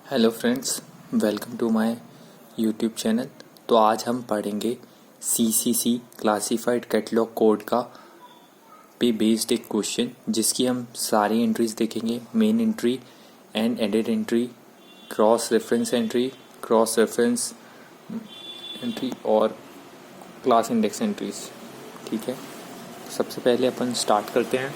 Hello friends, welcome to my YouTube channel. तो आज हम पढ़ेंगे सीसीसी क्लासिफाइड कैटलॉग कोड का पे बेस्ड एक क्वेश्चन, जिसकी हम सारी एंट्रीज देखेंगे। Main entry and edit entry, cross reference entry, cross reference entry और क्लास इंडेक्स एंट्रीज। ठीक है, सबसे पहले अपन स्टार्ट करते हैं।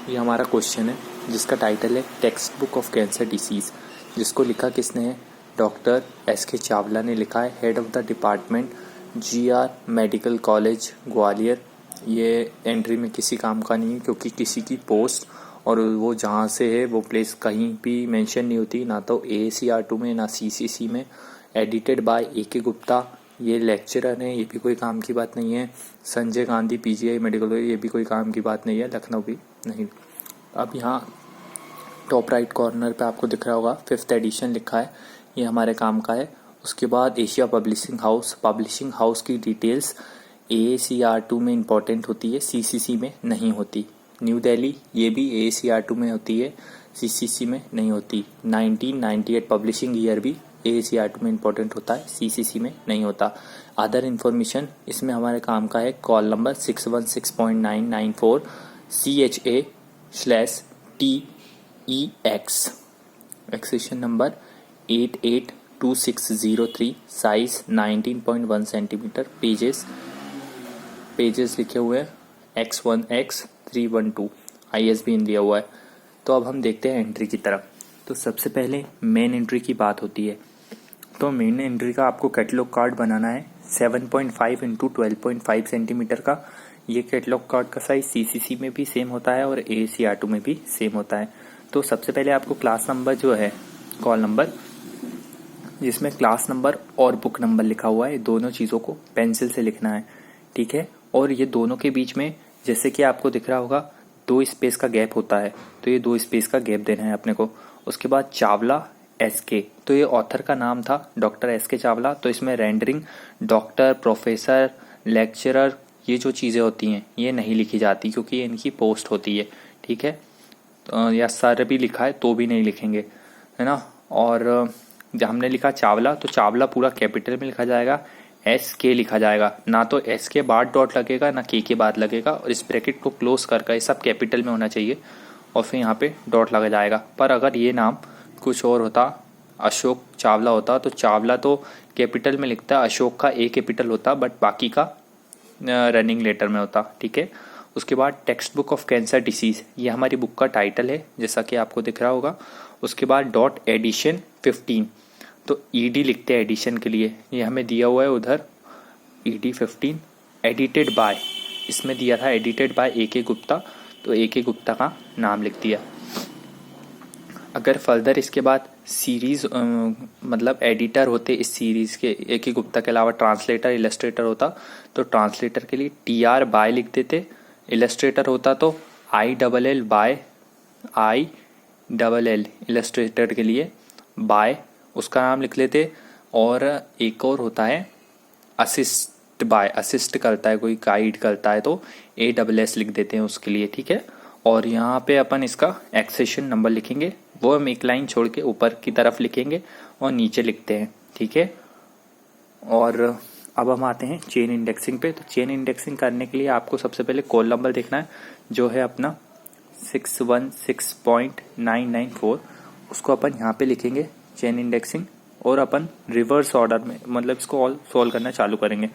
ये हमारा क्वेश्चन है जिसका टाइटल है text book of cancer disease, जिसको लिखा किसने है? Doctor S K. चावला ने लिखा है, head of the department, G.R.. Medical college Gwalior. ये एंट्री में किसी काम का नहीं है, क्योंकि किसी की पोस्ट और वो जहाँ से है वो प्लेस कहीं भी मेंशन नहीं होती, ना तो AACR2 में ना CCC में। Edited by A.K. गुप्ता, ये लेक्चरर हैं, ये भी कोई काम की बात नहीं है। Sanjay Gandhi PGI medical college, ये भी कोई काम की बात नहीं है, लखनऊ भी नहीं। अब यहाँ टॉप राइट कॉर्नर पे आपको दिख रहा होगा 5th एडिशन लिखा है, ये हमारे काम का है। उसके बाद एशिया पब्लिशिंग हाउस की डिटेल्स AACR2 में इंपॉर्टेंट होती है, CCC में नहीं होती। न्यू दिल्ली, ये भी AACR2 में होती है, CCC में नहीं होती। 1998 पब्लिशिंग ईयर भी AACR2 में इंपॉर्टेंट होता है, CCC में नहीं होता। अदर इन्फॉर्मेशन इसमें हमारे काम का है। Call number 616.994 CHA/TEX, accession number 882603, size 19.1 centimetre, pages लिखे हुए हैं X1X312, ISBN दिया हुआ है। तो अब हम देखते हैं एंट्री की तरफ। तो सबसे पहले मेन एंट्री की बात होती है। तो मेन एंट्री का आपको कैटलॉग कार्ड बनाना है 7.5 इंटू 12.5 सेंटीमीटर का। ये कैटलॉग कार्ड का साइज CCC में भी सेम होता है और AACR2 में भी सेम होता है। तो सबसे पहले आपको क्लास नंबर जो है, कॉल नंबर, जिसमें क्लास नंबर और बुक नंबर लिखा हुआ है, दोनों चीज़ों को पेंसिल से लिखना है। ठीक है, और ये दोनों के बीच में जैसे कि आपको दिख रहा होगा 2 स्पेस का गैप होता है, तो ये 2 स्पेस का गैप देना है अपने को। उसके बाद चावला SK, तो ये ऑथर का नाम था डॉक्टर SK चावला। तो इसमें रेंडरिंग डॉक्टर, प्रोफेसर, लेक्चरर, ये जो चीज़ें होती हैं ये नहीं लिखी जाती, क्योंकि ये इनकी पोस्ट होती है। ठीक है, तो या सर भी लिखा है तो भी नहीं लिखेंगे, है ना। और जब हमने लिखा चावला, तो चावला पूरा कैपिटल में लिखा जाएगा, SK लिखा जाएगा, ना तो S के बाद डॉट लगेगा ना K के बाद लगेगा। और इस ब्रैकेट को क्लोज करके ये सब कैपिटल में होना चाहिए और फिर यहाँ पे डॉट लगा जाएगा। पर अगर ये नाम कुछ और होता, अशोक चावला होता, तो चावला तो कैपिटल में लिखता है, अशोक का A कैपिटल होता, बट बाकी का रनिंग लेटर में होता। ठीक है, उसके बाद text book of cancer disease, ये हमारी बुक का टाइटल है जैसा कि आपको दिख रहा होगा। उसके बाद डॉट एडिशन 15, तो ED लिखते हैं एडिशन के लिए, ये हमें दिया हुआ है उधर ED 15। एडिटेड बाय, इसमें दिया था एडिटेड बाय A.K. गुप्ता, तो A.K. गुप्ता का नाम लिख दिया। अगर फर्दर इसके बाद सीरीज मतलब एडिटर होते इस सीरीज के, A.K. गुप्ता के अलावा ट्रांसलेटर, इलस्ट्रेटर होता, तो ट्रांसलेटर के लिए TR बाय लिख देते। इलस्ट्रेटर होता तो ILL बाय, ILL इलस्ट्रेटर के लिए, बाय उसका नाम लिख लेते। और एक और होता है असिस्ट बाय, असिस्ट करता है कोई, गाइड करता है, तो ASS लिख देते हैं उसके लिए। ठीक है, और यहाँ पे अपन इसका एक्सेशन नंबर लिखेंगे, वो हम एक लाइन छोड़ के ऊपर की तरफ लिखेंगे और नीचे लिखते हैं। ठीक है, और अब हम आते हैं चेन इंडेक्सिंग पे। तो चेन इंडेक्सिंग करने के लिए आपको सबसे पहले कॉल नंबर देखना है, जो है अपना 616.994, उसको अपन यहाँ पे लिखेंगे चेन इंडेक्सिंग, और अपन रिवर्स ऑर्डर में मतलब इसको ऑल सॉल्व करना चालू करेंगे।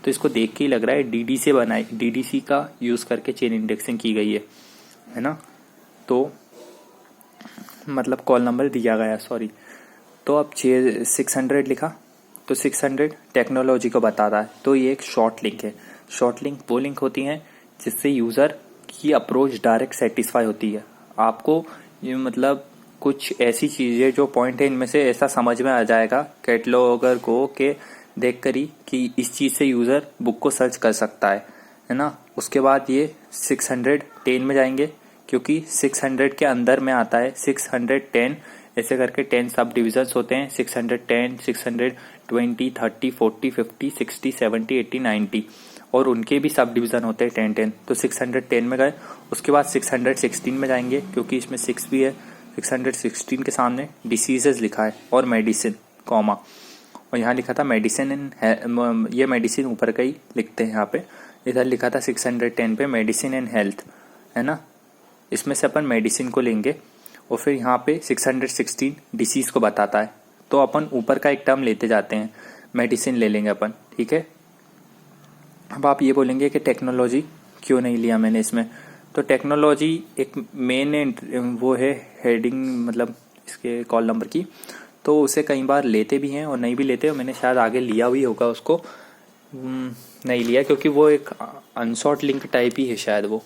तो इसको देख के ही लग रहा है DDC बनाई, DDC का यूज़ करके चेन इंडेक्सिंग की गई है ना। तो मतलब कॉल नंबर दिया गया, सॉरी। तो अब 600 लिखा, तो 600 टेक्नोलॉजी को बताता है, तो ये एक शॉर्ट लिंक है। शॉर्ट लिंक वो लिंक होती हैं जिससे यूज़र की अप्रोच डायरेक्ट सेटिस्फाई होती है। आपको ये मतलब कुछ ऐसी चीज़ें जो पॉइंट है इनमें से ऐसा समझ में आ जाएगा कैटलॉगर को के देख कर ही कि इस चीज़ से यूज़र बुक को सर्च कर सकता है ना। उसके बाद ये 610 में जाएंगे, क्योंकि 600 के अंदर में आता है 610, ऐसे करके 10 सब डिविजन्स होते हैं, 610, 620, 30, 40, 50, 60, 70, 80, 90, और उनके भी सब डिवीज़न होते हैं 10 10। तो 610 में गए। उसके बाद 616 में जाएंगे, क्योंकि इसमें 6 भी है, 616 के सामने डिसीजेज लिखा है और मेडिसिन कॉमा, और यहाँ लिखा था मेडिसिन एंड, ये मेडिसिन ऊपर का ही लिखते हैं यहाँ पे, इधर लिखा था 610 पे मेडिसिन एंड हेल्थ, है ना। इसमें से अपन मेडिसिन को लेंगे और फिर यहाँ पे 616 डिसीज को बताता है, तो अपन ऊपर का एक टर्म लेते जाते हैं, मेडिसिन ले लेंगे अपन, ठीक है। अब आप ये बोलेंगे कि टेक्नोलॉजी क्यों नहीं लिया मैंने इसमें, तो टेक्नोलॉजी एक मेन वो है हेडिंग, मतलब इसके कॉल नंबर की, तो उसे कई बार लेते भी हैं और नहीं भी लेते, और मैंने शायद आगे लिया भी होगा उसको, नहीं लिया क्योंकि वो एक अनशॉर्ट लिंक टाइप ही है शायद, वो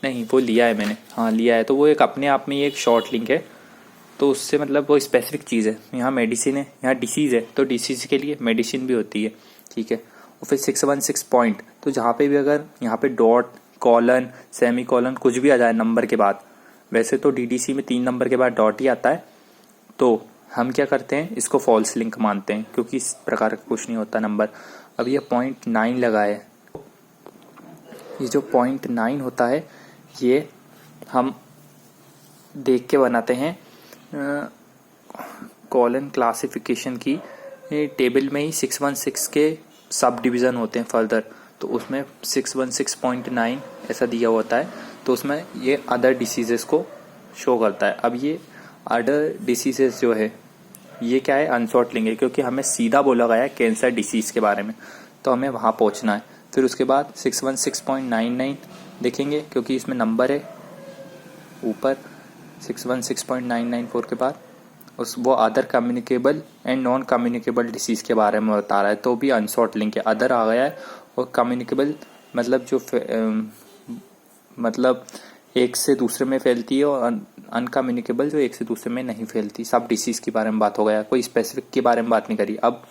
नहीं, वो लिया है मैंने, हाँ लिया है, तो वो एक अपने आप में ही एक शॉर्ट लिंक है, तो उससे मतलब वो स्पेसिफिक चीज़ है। यहाँ मेडिसिन है, यहाँ डिसीज़ है, तो डिसीज के लिए मेडिसिन भी होती है, ठीक है। और फिर 616 पॉइंट, तो जहाँ पे भी अगर यहाँ पे डॉट, कॉलन, सेमी कॉलन कुछ भी आ जाए नंबर के बाद, वैसे तो डीडीसी में 3 नंबर के बाद डॉट ही आता है, तो हम क्या करते हैं, इसको फॉल्स लिंक मानते हैं क्योंकि इस प्रकार का कुछ नहीं होता नंबर। अब ये 0.9 लगा है, ये जो 0.9 होता है ये हम देख के बनाते हैं कॉलन क्लासिफिकेशन की टेबल में ही 616 के सब डिवीज़न होते हैं फर्दर, तो उसमें 616.9 ऐसा दिया होता है, तो उसमें ये अदर डिसीजेस को शो करता है। अब ये अदर डिसीजेस जो है ये क्या है, अनसॉर्ट लिंक है, क्योंकि हमें सीधा बोला गया है कैंसर डिसीज़ के बारे में, तो हमें वहाँ पहुँचना है। फिर उसके बाद 616.99 देखेंगे क्योंकि इसमें नंबर है ऊपर 616.994 के बाद, उस वो other communicable and non communicable disease के बारे में बता रहा है, तो भी अनसॉर्ट लिंक है, अदर आ गया है, और कम्युनिकेबल मतलब जो मतलब एक से दूसरे में फैलती है, और अनकम्युनिकेबल जो एक से दूसरे में नहीं फैलती। सब डिसीज़ के बारे में बात हो गया, कोई स्पेसिफिक के बारे में बात नहीं करी। अब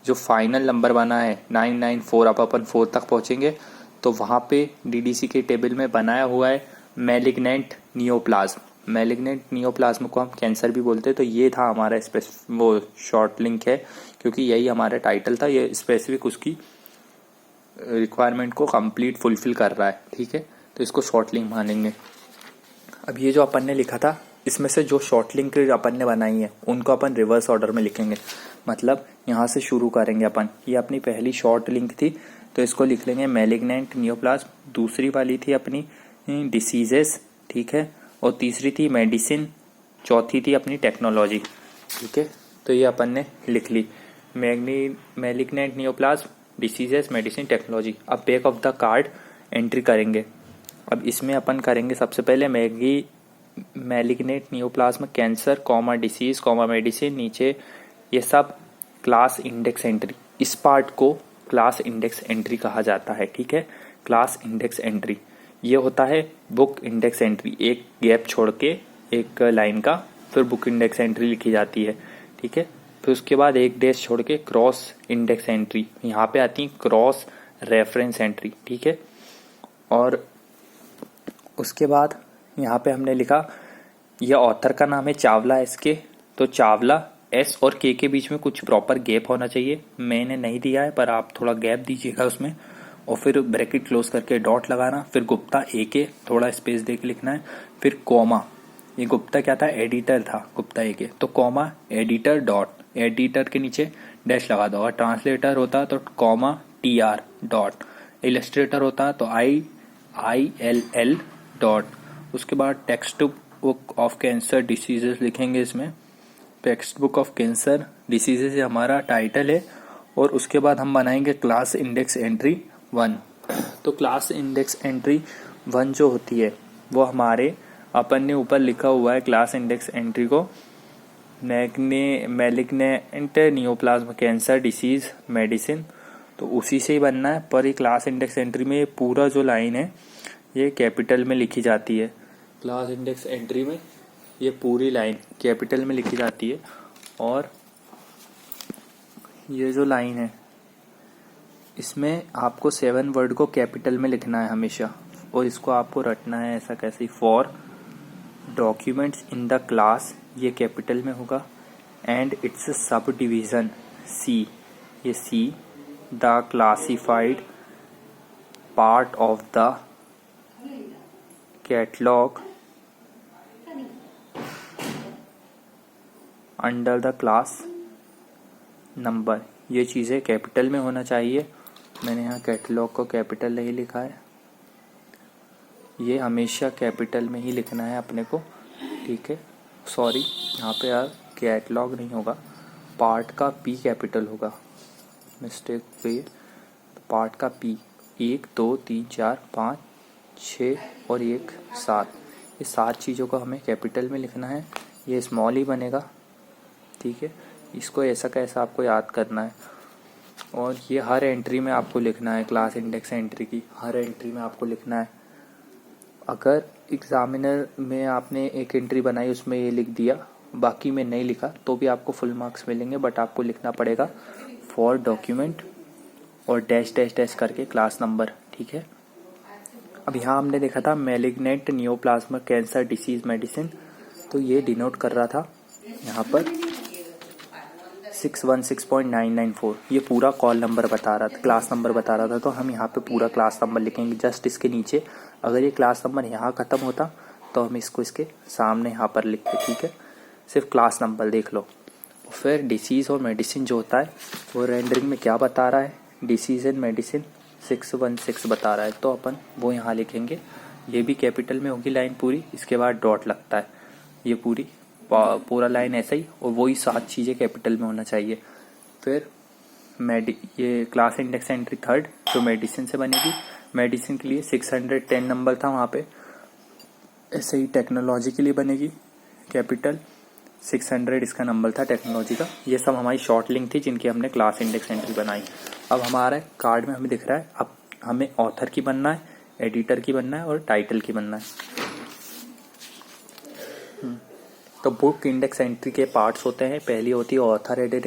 जो फाइनल नंबर बना है 994, अब अपन 4 तक पहुँचेंगे, तो वहाँ पे डीडीसी के टेबल में बनाया हुआ है मैलिग्नेंट नियोप्लाज्म। मैलिग्नेंट नियोप्लाज्म को हम कैंसर भी बोलते हैं, तो ये था हमारा वो शॉर्ट लिंक है, क्योंकि यही हमारा टाइटल था, ये स्पेसिफिक उसकी रिक्वायरमेंट को कंप्लीट फुलफिल कर रहा है, ठीक है, तो इसको शॉर्ट लिंक मानेंगे। अब ये जो अपन ने लिखा था, इसमें से जो शॉर्ट लिंक अपन ने बनाई है उनको अपन रिवर्स ऑर्डर में लिखेंगे, मतलब यहाँ से शुरू करेंगे अपन। ये अपनी पहली शॉर्ट लिंक थी, तो इसको लिख लेंगे मैलिग्नेंट नियोप्लाज्म, दूसरी वाली थी अपनी डिसीजेस, ठीक है, और तीसरी थी मेडिसिन, चौथी थी अपनी टेक्नोलॉजी, ठीक है, तो ये अपन ने लिख ली malignant neoplasm, diseases, medicine, technology. अब back of the card entry करेंगे। अब इसमें अपन करेंगे सबसे पहले malignant neoplasm cancer comma disease comma medicine, नीचे ये सब क्लास इंडेक्स एंट्री, इस पार्ट को क्लास इंडेक्स एंट्री कहा जाता है, ठीक है। क्लास इंडेक्स एंट्री ये होता है बुक इंडेक्स एंट्री, एक गैप छोड़ के एक लाइन का, फिर बुक इंडेक्स एंट्री लिखी जाती है, ठीक है। फिर उसके बाद एक डैश छोड़ के क्रॉस इंडेक्स एंट्री, यहाँ पे आती है क्रॉस रेफरेंस एंट्री, ठीक है। और उसके बाद यहाँ पे हमने लिखा, यह ऑथर का नाम है चावला एस के, तो चावला एस और के बीच में कुछ प्रॉपर गैप होना चाहिए, मैंने नहीं दिया है पर आप थोड़ा गैप दीजिएगा उसमें, और फिर ब्रैकेट क्लोज करके डॉट लगाना, फिर गुप्ता ए के थोड़ा स्पेस दे के लिखना है, फिर कॉमा, ये गुप्ता क्या था, एडिटर था गुप्ता ए के, तो कॉमा एडिटर डॉट, एडिटर के नीचे डैश लगा दो, और ट्रांसलेटर होता तो कॉमा TR डॉट, इलस्ट्रेटर होता तो ILL डॉट। उसके बाद text book of cancer diseases लिखेंगे, इसमें text book of cancer diseases हमारा टाइटल है, और उसके बाद हम बनाएंगे क्लास इंडेक्स एंट्री 1। तो क्लास इंडेक्स एंट्री 1 जो होती है वो हमारे अपन ने ऊपर लिखा हुआ है क्लास इंडेक्स एंट्री को malignant neoplasm cancer disease medicine, तो उसी से ही बनना है, पर ये क्लास इंडेक्स एंट्री में पूरा जो लाइन है ये कैपिटल में लिखी जाती है। क्लास इंडेक्स एंट्री में ये पूरी लाइन कैपिटल में लिखी जाती है, और ये जो लाइन है इसमें आपको 7 वर्ड को कैपिटल में लिखना है हमेशा, और इसको आपको रटना है ऐसा कैसे, for documents in the class, ये कैपिटल में होगा, and it's sub division C, ये C the classified part of the catalogue under the class number, ये चीज़ें कैपिटल में होना चाहिए। मैंने यहाँ कैटलॉग को कैपिटल नहीं लिखा है, ये हमेशा कैपिटल में ही लिखना है अपने को, ठीक है। सॉरी, यहाँ पे यार कैटलॉग नहीं होगा, पार्ट का पी कैपिटल होगा, मिस्टेक हुई है। तो पार्ट का पी 1 2 3 4 5 6 और 1 7, ये 7 चीज़ों को हमें कैपिटल में लिखना है। ये स्मॉल ही बनेगा, ठीक है। इसको ऐसा कैसा आपको याद करना है, और ये हर एंट्री में आपको लिखना है। क्लास इंडेक्स एंट्री की हर एंट्री में आपको लिखना है। अगर एग्जामिनर में आपने एक एंट्री बनाई उसमें ये लिख दिया, बाकी में नहीं लिखा, तो भी आपको फुल मार्क्स मिलेंगे, बट आपको लिखना पड़ेगा फॉर डॉक्यूमेंट और डैश डैश डैश करके क्लास नंबर, ठीक है। अब यहाँ हमने देखा था मैलिग्नेंट नियोप्लाज्मा कैंसर डिसीज मेडिसिन, तो ये डिनोट कर रहा था यहाँ पर 616.994, ये पूरा कॉल नंबर बता रहा था, क्लास नंबर बता रहा था। तो हम यहाँ पे पूरा क्लास नंबर लिखेंगे जस्ट इसके नीचे। अगर ये क्लास नंबर यहाँ ख़त्म होता तो हम इसको इसके सामने यहाँ पर लिखते, ठीक है। सिर्फ क्लास नंबर देख लो। फिर डिसीज़ और मेडिसिन जो होता है वो रेंडरिंग में क्या बता रहा है, डिसीज़ एंड मेडिसिन 616 बता रहा है, तो अपन वो यहाँ लिखेंगे। ये भी कैपिटल में होगी लाइन पूरी, इसके बाद डॉट लगता है, ये पूरा लाइन ऐसा ही, और वही 7 चीज़ें कैपिटल में होना चाहिए। फिर ये क्लास इंडेक्स एंट्री थर्ड जो मेडिसिन से बनेगी, मेडिसिन के लिए 610 नंबर था वहाँ पे, ऐसे ही टेक्नोलॉजी के लिए बनेगी कैपिटल 600 इसका नंबर था टेक्नोलॉजी का। ये सब हमारी शॉर्ट लिंक थी जिनकी हमने क्लास इंडेक्स एंट्री बनाई। अब हमारा कार्ड में हमें दिख रहा है, अब हमें ऑथर की बनना है, एडिटर की बनना है और टाइटल की बनना है। तो बुक इंडेक्स एंट्री के पार्ट्स होते हैं, पहली होती है ऑथर एडेड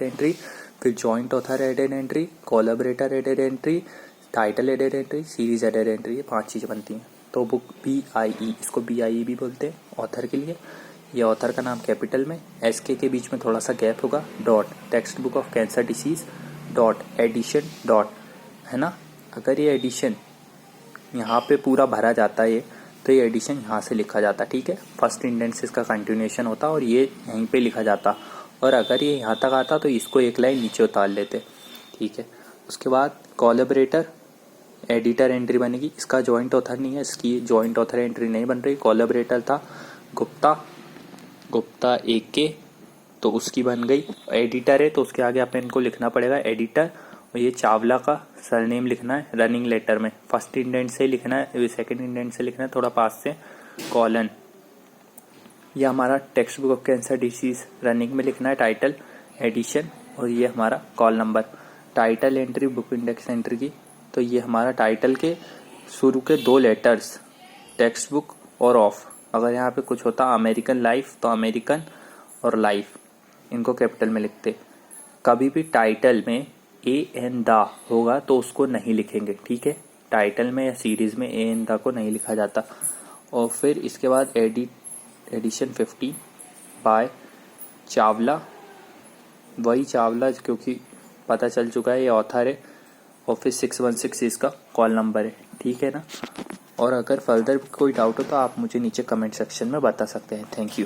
एंट्री, फिर joint author added entry, collaborator added entry, title added entry, series added entry, ये 5 चीज़ें बनती हैं। तो बुक BIE, इसको BIE भी बोलते हैं ऑथर के लिए। ये ऑथर का नाम कैपिटल में, SK के बीच में थोड़ा सा गैप होगा, dot text book of cancer disease, dot edition, dot, है ना। अगर ये एडिशन यहाँ पे पूरा भरा जाता है तो ये एडिशन यहाँ से लिखा जाता, ठीक है। फर्स्ट इंडेंट का कंटिन्यूएशन होता और ये यहीं पे लिखा जाता, और अगर ये यहाँ तक आता तो इसको एक लाइन नीचे उतार लेते, ठीक है। उसके बाद कोलैबोरेटर एडिटर एंट्री बनेगी, इसका जॉइंट ऑथर नहीं है, इसकी जॉइंट ऑथर एंट्री नहीं बन रही। कोलैबोरेटर था गुप्ता AK, तो उसकी बन गई। एडिटर है तो उसके आगे अपन इनको लिखना पड़ेगा एडिटर, और ये चावला का सरनेम लिखना है रनिंग लेटर में, फर्स्ट इंडेंट से लिखना है, सेकंड इंडेंट से लिखना है, थोड़ा पास से कॉलन। ये हमारा text book of cancer disease running में लिखना है टाइटल, एडिशन, और ये हमारा call number. Title entry book index entry की, तो ये हमारा टाइटल के शुरू के 2 लेटर्स टेक्स्ट बुक और ऑफ, अगर यहाँ पे कुछ होता अमेरिकन लाइफ तो अमेरिकन और लाइफ, इनको कैपिटल में लिखते। कभी भी टाइटल में AN दा होगा तो उसको नहीं लिखेंगे, ठीक है। टाइटल में या सीरीज में AN दा को नहीं लिखा जाता। और फिर इसके बाद एडिशन 50 बाय चावला, वही चावला क्योंकि पता चल चुका है ये ऑथर है, और फिर 616 इसका कॉल नंबर है, ठीक है ना। और अगर फर्दर कोई डाउट हो तो आप मुझे नीचे कमेंट सेक्शन में बता सकते हैं। Thank you.